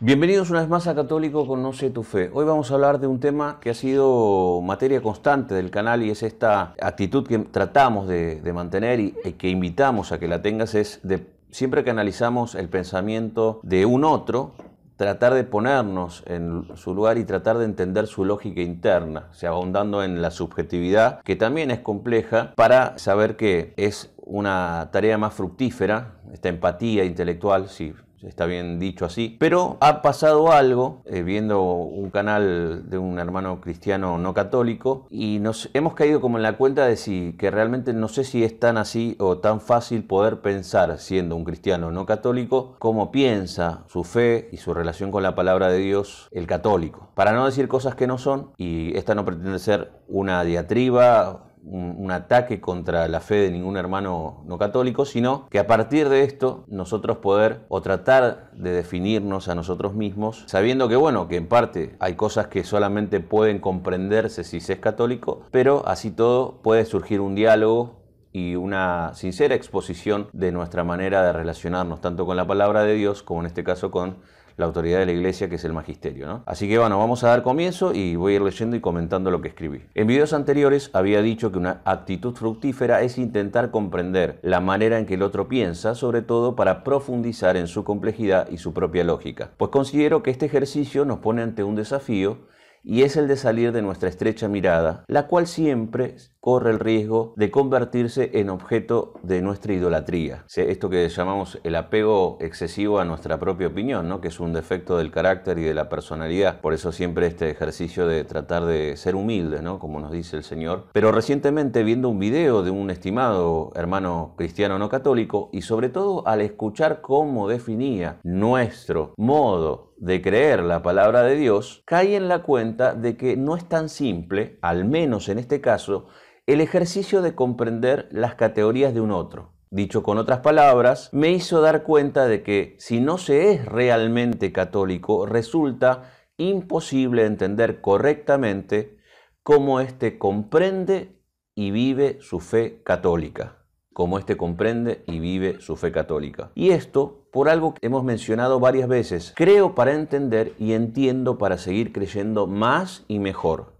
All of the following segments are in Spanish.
Bienvenidos una vez más a Católico Conoce tu Fe. Hoy vamos a hablar de un tema que ha sido materia constante del canal y es esta actitud que tratamos de mantener y que invitamos a que la tengas, es de siempre que analizamos el pensamiento de un otro, tratar de ponernos en su lugar y tratar de entender su lógica interna, o sea, ahondando en la subjetividad, que también es compleja, para saber que es una tarea más fructífera, esta empatía intelectual, sí, está bien dicho así, pero ha pasado algo, viendo un canal de un hermano cristiano no católico, y nos hemos caído como en la cuenta de que realmente no sé si es tan así o tan fácil poder pensar, siendo un cristiano no católico, cómo piensa su fe y su relación con la palabra de Dios el católico. Para no decir cosas que no son, y esta no pretende ser una diatriba, un ataque contra la fe de ningún hermano no católico, sino que a partir de esto nosotros poder o tratar de definirnos a nosotros mismos, sabiendo que bueno, que en parte hay cosas que solamente pueden comprenderse si se es católico, pero así todo puede surgir un diálogo y una sincera exposición de nuestra manera de relacionarnos tanto con la palabra de Dios como en este caso con la autoridad de la iglesia, que es el magisterio, ¿no? Así que bueno, vamos a dar comienzo y voy a ir leyendo y comentando lo que escribí. En videos anteriores había dicho que una actitud fructífera es intentar comprender la manera en que el otro piensa, sobre todo para profundizar en su complejidad y su propia lógica. Pues considero que este ejercicio nos pone ante un desafío y es el de salir de nuestra estrecha mirada, la cual siempre corre el riesgo de convertirse en objeto de nuestra idolatría. Esto que llamamos el apego excesivo a nuestra propia opinión, ¿no? Que es un defecto del carácter y de la personalidad. Por eso siempre este ejercicio de tratar de ser humildes, ¿no? Como nos dice el Señor. Pero recientemente, viendo un video de un estimado hermano cristiano no católico, y sobre todo al escuchar cómo definía nuestro modo de creer la palabra de Dios, caí en la cuenta de que no es tan simple, al menos en este caso, el ejercicio de comprender las categorías de un otro. Dicho con otras palabras, me hizo dar cuenta de que si no se es realmente católico, resulta imposible entender correctamente cómo éste comprende y vive su fe católica. Como éste comprende y vive su fe católica. Y esto por algo que hemos mencionado varias veces. Creo para entender y entiendo para seguir creyendo más y mejor.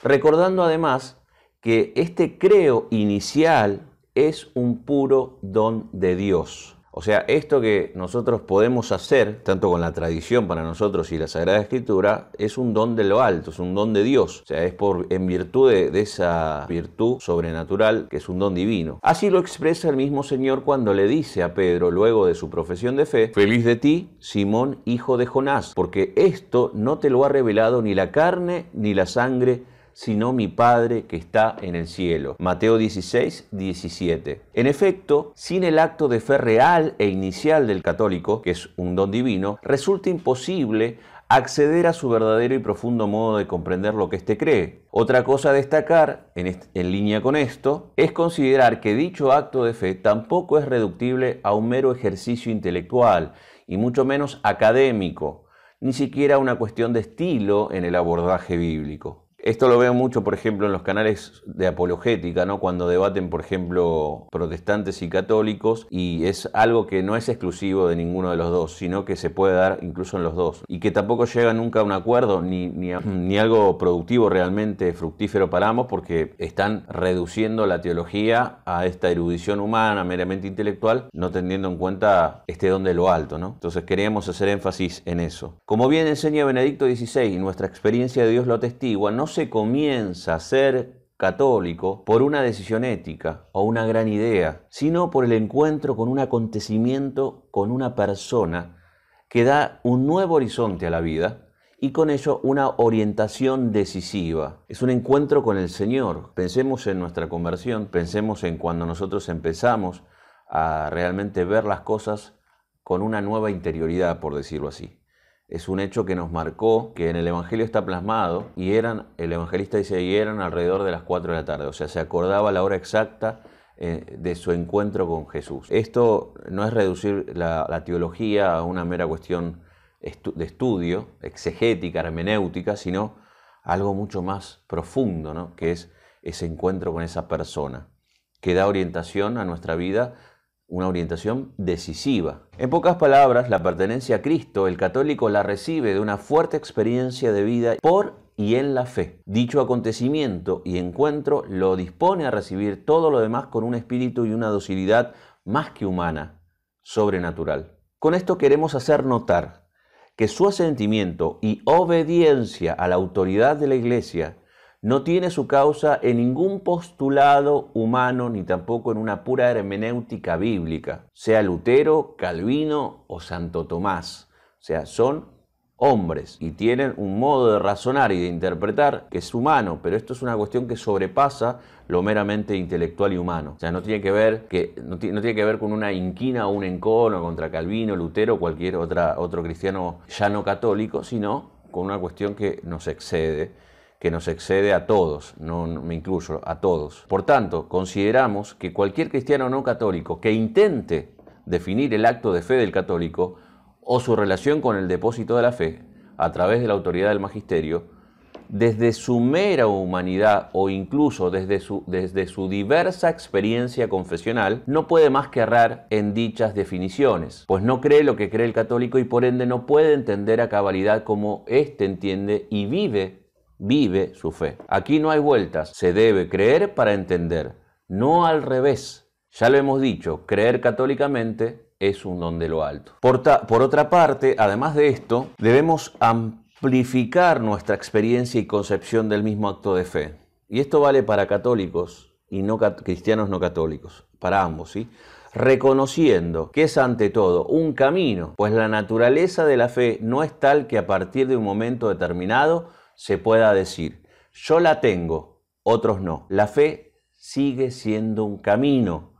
Recordando además que este creo inicial es un puro don de Dios. O sea, esto que nosotros podemos hacer, tanto con la tradición para nosotros y la Sagrada Escritura, es un don de lo alto, es un don de Dios. O sea, es en virtud de esa virtud sobrenatural que es un don divino. Así lo expresa el mismo Señor cuando le dice a Pedro, luego de su profesión de fe: feliz de ti, Simón, hijo de Jonás, porque esto no te lo ha revelado ni la carne ni la sangre, sino mi Padre que está en el cielo. Mateo 16, 17. En efecto, sin el acto de fe real e inicial del católico, que es un don divino, resulta imposible acceder a su verdadero y profundo modo de comprender lo que éste cree. Otra cosa a destacar, en línea con esto, es considerar que dicho acto de fe tampoco es reductible a un mero ejercicio intelectual, y mucho menos académico, ni siquiera una cuestión de estilo en el abordaje bíblico. Esto lo veo mucho, por ejemplo, en los canales de apologética, ¿no? Cuando debaten, por ejemplo, protestantes y católicos, y es algo que no es exclusivo de ninguno de los dos, sino que se puede dar incluso en los dos, y que tampoco llega nunca a un acuerdo ni algo productivo realmente fructífero para ambos, porque están reduciendo la teología a esta erudición humana meramente intelectual, no teniendo en cuenta este don de lo alto, ¿no? Entonces queríamos hacer énfasis en eso. Como bien enseña Benedicto XVI, y nuestra experiencia de Dios lo atestigua, no se comienza a ser católico por una decisión ética o una gran idea, sino por el encuentro con un acontecimiento, con una persona que da un nuevo horizonte a la vida y con ello una orientación decisiva. Es un encuentro con el Señor. Pensemos en nuestra conversión, pensemos en cuando nosotros empezamos a realmente ver las cosas con una nueva interioridad, por decirlo así. Es un hecho que nos marcó, que en el Evangelio está plasmado, y el evangelista dice, y eran alrededor de las 4 de la tarde, o sea, se acordaba la hora exacta de su encuentro con Jesús. Esto no es reducir la teología a una mera cuestión de estudio, exegética, hermenéutica, sino algo mucho más profundo, ¿no? Que es ese encuentro con esa persona, que da orientación a nuestra vida una orientación decisiva. En pocas palabras, la pertenencia a Cristo, el católico la recibe de una fuerte experiencia de vida por y en la fe. Dicho acontecimiento y encuentro lo dispone a recibir todo lo demás con un espíritu y una docilidad más que humana, sobrenatural. Con esto queremos hacer notar que su asentimiento y obediencia a la autoridad de la Iglesia no tiene su causa en ningún postulado humano ni tampoco en una pura hermenéutica bíblica, sea Lutero, Calvino o Santo Tomás. O sea, son hombres y tienen un modo de razonar y de interpretar que es humano, pero esto es una cuestión que sobrepasa lo meramente intelectual y humano. O sea, no tiene que ver con una inquina o un encono contra Calvino, Lutero o cualquier otro cristiano ya no católico, sino con una cuestión que nos excede a todos, no me incluyo, a todos. Por tanto, consideramos que cualquier cristiano no católico que intente definir el acto de fe del católico o su relación con el depósito de la fe a través de la autoridad del magisterio, desde su mera humanidad o incluso desde su diversa experiencia confesional, no puede más que errar en dichas definiciones, pues no cree lo que cree el católico y por ende no puede entender a cabalidad como éste entiende y vive su fe. Aquí no hay vueltas, se debe creer para entender, no al revés. Ya lo hemos dicho, creer católicamente es un don de lo alto. Por otra parte, además de esto, debemos amplificar nuestra experiencia y concepción del mismo acto de fe. Y esto vale para católicos y cristianos no católicos, para ambos, ¿sí? Reconociendo que es ante todo un camino, pues la naturaleza de la fe no es tal que a partir de un momento determinado se pueda decir, yo la tengo, otros no. La fe sigue siendo un camino.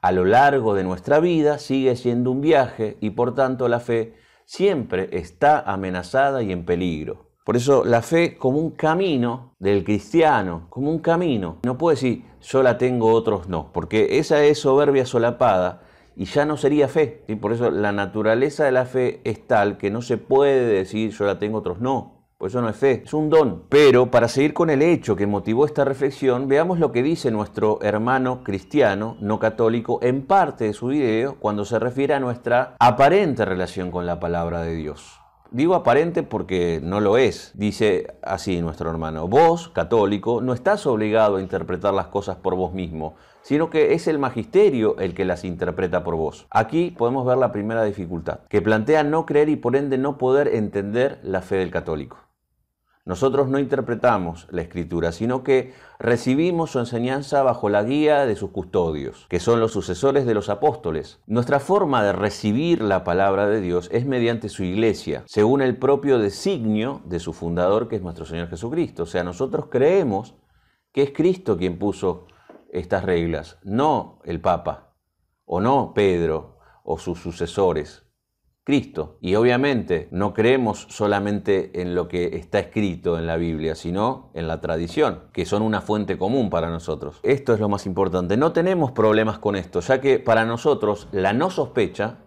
A lo largo de nuestra vida sigue siendo un viaje y por tanto la fe siempre está amenazada y en peligro. Por eso la fe como un camino del cristiano, como un camino. No puede decir yo la tengo, otros no, porque esa es soberbia solapada y ya no sería fe. ¿Sí? Por eso la naturaleza de la fe es tal que no se puede decir yo la tengo, otros no. Pues eso no es fe, es un don. Pero para seguir con el hecho que motivó esta reflexión, veamos lo que dice nuestro hermano cristiano no católico en parte de su video cuando se refiere a nuestra aparente relación con la palabra de Dios. Digo aparente porque no lo es. Dice así nuestro hermano: vos, católico, no estás obligado a interpretar las cosas por vos mismo, sino que es el magisterio el que las interpreta por vos. Aquí podemos ver la primera dificultad, que plantea no creer y por ende no poder entender la fe del católico. Nosotros no interpretamos la Escritura, sino que recibimos su enseñanza bajo la guía de sus custodios, que son los sucesores de los apóstoles. Nuestra forma de recibir la palabra de Dios es mediante su iglesia, según el propio designio de su fundador, que es nuestro Señor Jesucristo. O sea, nosotros creemos que es Cristo quien puso estas reglas, no el Papa, o no Pedro, o sus sucesores. Cristo. Y obviamente no creemos solamente en lo que está escrito en la Biblia, sino en la tradición, que son una fuente común para nosotros. Esto es lo más importante. No tenemos problemas con esto, ya que para nosotros la no sospecha,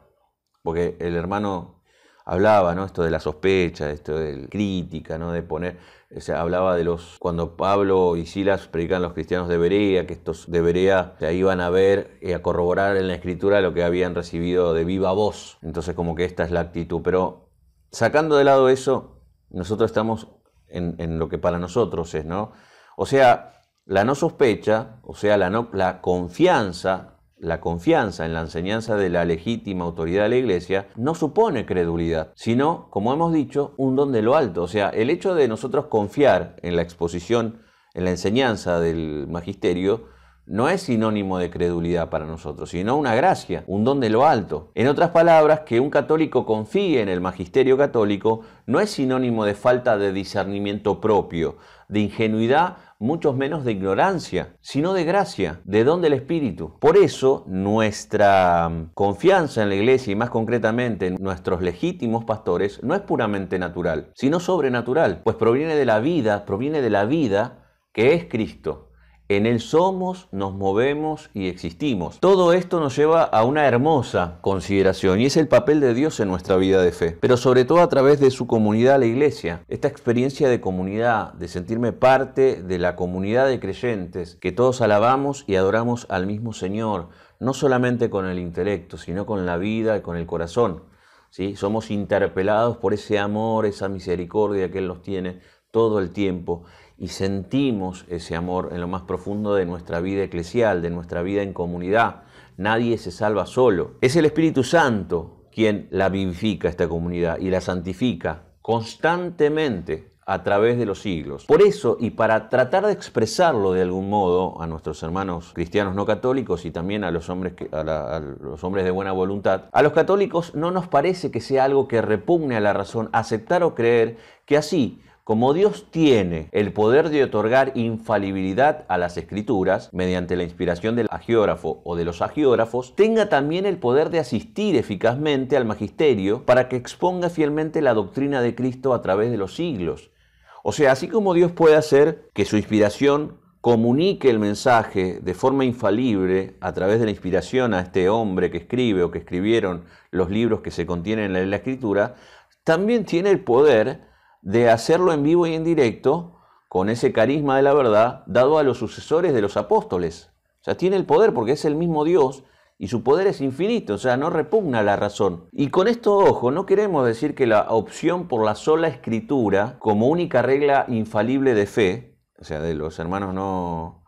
porque el hermano hablaba, ¿no? Esto de la sospecha, esto de la crítica, ¿no? De poner, o sea, hablaba de cuando Pablo y Silas predican a los cristianos de Berea, que estos de Berea iban a ver y a corroborar en la Escritura lo que habían recibido de viva voz. Entonces como que esta es la actitud. Pero sacando de lado eso, nosotros estamos en lo que para nosotros es, ¿no? O sea, la no sospecha, o sea, la confianza en la enseñanza de la legítima autoridad de la Iglesia no supone credulidad, sino, como hemos dicho, un don de lo alto. O sea, el hecho de nosotros confiar en la exposición, en la enseñanza del magisterio, no es sinónimo de credulidad para nosotros, sino una gracia, un don de lo alto. En otras palabras, que un católico confíe en el magisterio católico no es sinónimo de falta de discernimiento propio, de ingenuidad, mucho menos de ignorancia, sino de gracia, de don del Espíritu. Por eso, nuestra confianza en la Iglesia y más concretamente en nuestros legítimos pastores no es puramente natural, sino sobrenatural, pues proviene de la vida que es Cristo. En Él somos, nos movemos y existimos. Todo esto nos lleva a una hermosa consideración y es el papel de Dios en nuestra vida de fe, pero sobre todo a través de su comunidad, la iglesia. Esta experiencia de comunidad, de sentirme parte de la comunidad de creyentes, que todos alabamos y adoramos al mismo Señor, no solamente con el intelecto, sino con la vida y con el corazón. ¿Sí? Somos interpelados por ese amor, esa misericordia que Él nos tiene todo el tiempo y sentimos ese amor en lo más profundo de nuestra vida eclesial, de nuestra vida en comunidad. Nadie se salva solo. Es el Espíritu Santo quien la vivifica, esta comunidad, y la santifica constantemente a través de los siglos. Por eso, y para tratar de expresarlo de algún modo a nuestros hermanos cristianos no católicos y también a los hombres, a los hombres de buena voluntad, a los católicos no nos parece que sea algo que repugne a la razón aceptar o creer que así como Dios tiene el poder de otorgar infalibilidad a las Escrituras mediante la inspiración del agiógrafo o de los agiógrafos, tenga también el poder de asistir eficazmente al magisterio para que exponga fielmente la doctrina de Cristo a través de los siglos. O sea, así como Dios puede hacer que su inspiración comunique el mensaje de forma infalible a través de la inspiración a este hombre que escribe o que escribieron los libros que se contienen en la Escritura, también tiene el poder de hacerlo en vivo y en directo con ese carisma de la verdad dado a los sucesores de los apóstoles. O sea, tiene el poder porque es el mismo Dios y su poder es infinito, o sea, no repugna la razón. Y con esto, ojo, no queremos decir que la opción por la sola escritura como única regla infalible de fe, o sea, de los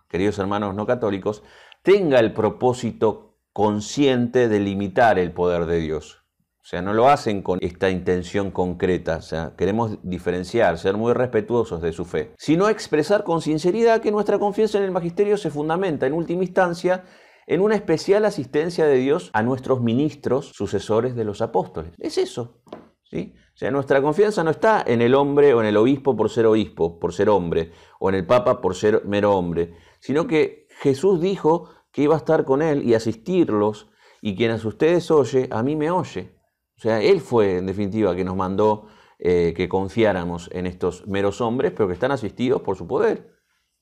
queridos hermanos no católicos, tenga el propósito consciente de limitar el poder de Dios. O sea, no lo hacen con esta intención concreta, o sea, queremos diferenciar, ser muy respetuosos de su fe, sino expresar con sinceridad que nuestra confianza en el magisterio se fundamenta en última instancia en una especial asistencia de Dios a nuestros ministros, sucesores de los apóstoles. Es eso, ¿sí? O sea, nuestra confianza no está en el hombre o en el obispo, por ser hombre, o en el papa por ser mero hombre, sino que Jesús dijo que iba a estar con él y asistirlos, y quien a ustedes oye, a mí me oye. O sea, Él fue, en definitiva, que nos mandó que confiáramos en estos meros hombres, pero que están asistidos por su poder.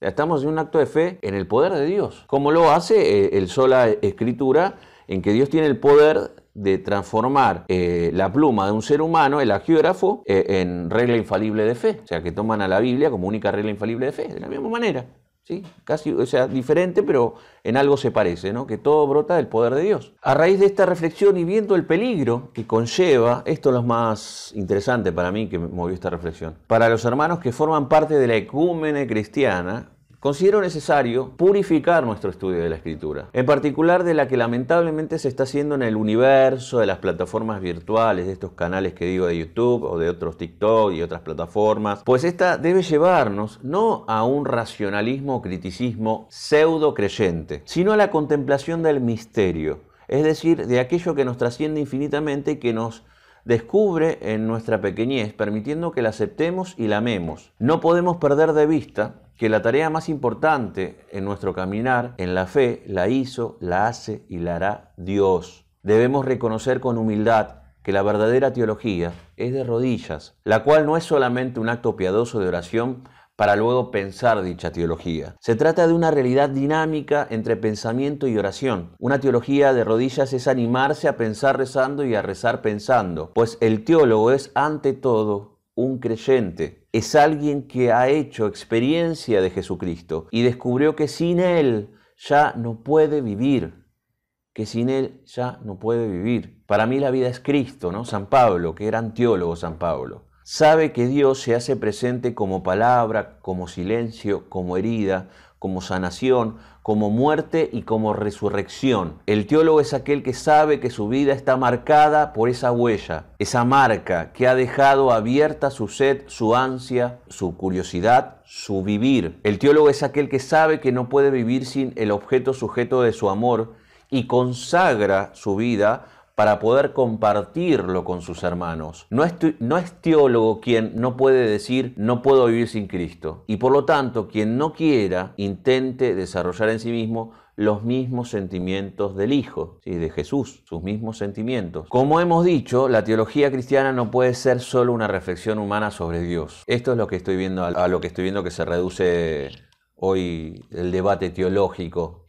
Estamos en un acto de fe en el poder de Dios, como lo hace el sola Escritura, en que Dios tiene el poder de transformar la pluma de un ser humano, el agiógrafo, en regla infalible de fe. O sea, que toman a la Biblia como única regla infalible de fe, de la misma manera. ¿Sí? Casi, o sea, diferente, pero en algo se parece, ¿no? Que todo brota del poder de Dios. A raíz de esta reflexión y viendo el peligro que conlleva, esto es lo más interesante para mí que me movió esta reflexión, para los hermanos que forman parte de la ecúmene cristiana, considero necesario purificar nuestro estudio de la Escritura, en particular de la que lamentablemente se está haciendo en el universo de las plataformas virtuales, de estos canales que digo de YouTube o de otros TikTok y otras plataformas, pues esta debe llevarnos no a un racionalismo o criticismo pseudo creyente, sino a la contemplación del misterio, es decir, de aquello que nos trasciende infinitamente y que nos descubre en nuestra pequeñez, permitiendo que la aceptemos y la amemos. No podemos perder de vista que la tarea más importante en nuestro caminar en la fe la hizo, la hace y la hará Dios. Debemos reconocer con humildad que la verdadera teología es de rodillas, la cual no es solamente un acto piadoso de oración para luego pensar dicha teología. Se trata de una realidad dinámica entre pensamiento y oración. Una teología de rodillas es animarse a pensar rezando y a rezar pensando, pues el teólogo es ante todo un creyente. Es alguien que ha hecho experiencia de Jesucristo y descubrió que sin Él ya no puede vivir. Para mí la vida es Cristo, ¿no? San Pablo, que era teólogo San Pablo, sabe que Dios se hace presente como palabra, como silencio, como herida, como sanación, como muerte y como resurrección. El teólogo es aquel que sabe que su vida está marcada por esa huella, esa marca que ha dejado abierta su sed, su ansia, su curiosidad, su vivir. El teólogo es aquel que sabe que no puede vivir sin el objeto sujeto de su amor y consagra su vida para poder compartirlo con sus hermanos. No es teólogo quien no puede decir no puedo vivir sin Cristo. Y por lo tanto, quien no quiera, intente desarrollar en sí mismo los mismos sentimientos del Hijo, ¿sí? De Jesús, sus mismos sentimientos. Como hemos dicho, la teología cristiana no puede ser solo una reflexión humana sobre Dios. Esto es lo que estoy viendo, a lo que estoy viendo que se reduce hoy el debate teológico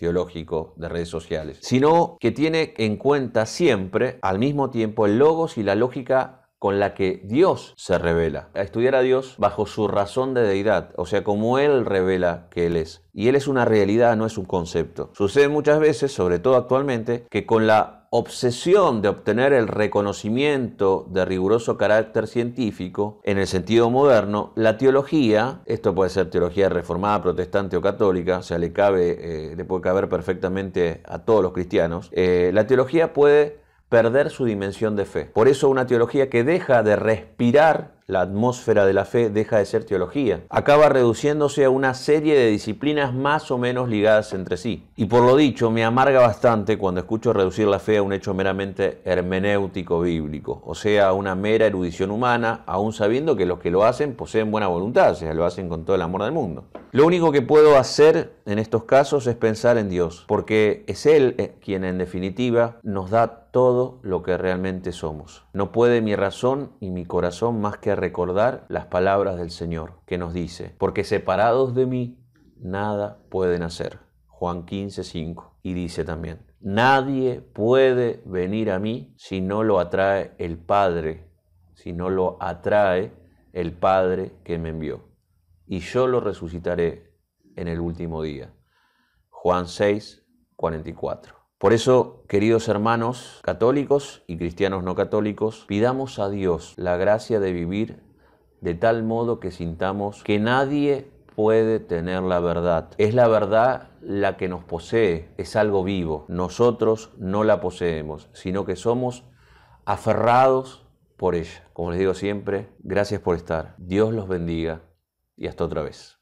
de redes sociales, sino que tiene en cuenta siempre, al mismo tiempo, el logos y la lógica con la que Dios se revela. A estudiar a Dios bajo su razón de deidad, o sea, como Él revela que Él es. Y Él es una realidad, no es un concepto. Sucede muchas veces, sobre todo actualmente, que con la obsesión de obtener el reconocimiento de riguroso carácter científico, en el sentido moderno, la teología, esto puede ser teología reformada, protestante o católica, o sea, le puede caber perfectamente a todos los cristianos, la teología puede perder su dimensión de fe. Por eso una teología que deja de respirar la atmósfera de la fe deja de ser teología. Acaba reduciéndose a una serie de disciplinas más o menos ligadas entre sí. Y por lo dicho, me amarga bastante cuando escucho reducir la fe a un hecho meramente hermenéutico bíblico, o sea, a una mera erudición humana, aún sabiendo que los que lo hacen poseen buena voluntad, o sea, lo hacen con todo el amor del mundo. Lo único que puedo hacer en estos casos es pensar en Dios, porque es Él quien en definitiva nos da todo lo que realmente somos. No puede mi razón y mi corazón más que recordar las palabras del Señor, que nos dice, porque separados de mí, nada pueden hacer. Juan 15:5. Y dice también, nadie puede venir a mí si no lo atrae el Padre, si no lo atrae el Padre que me envió. Y yo lo resucitaré en el último día. Juan 6:44. Por eso, queridos hermanos católicos y cristianos no católicos, pidamos a Dios la gracia de vivir de tal modo que sintamos que nadie puede tener la verdad. Es la verdad la que nos posee, es algo vivo. Nosotros no la poseemos, sino que somos aferrados por ella. Como les digo siempre, gracias por estar. Dios los bendiga y hasta otra vez.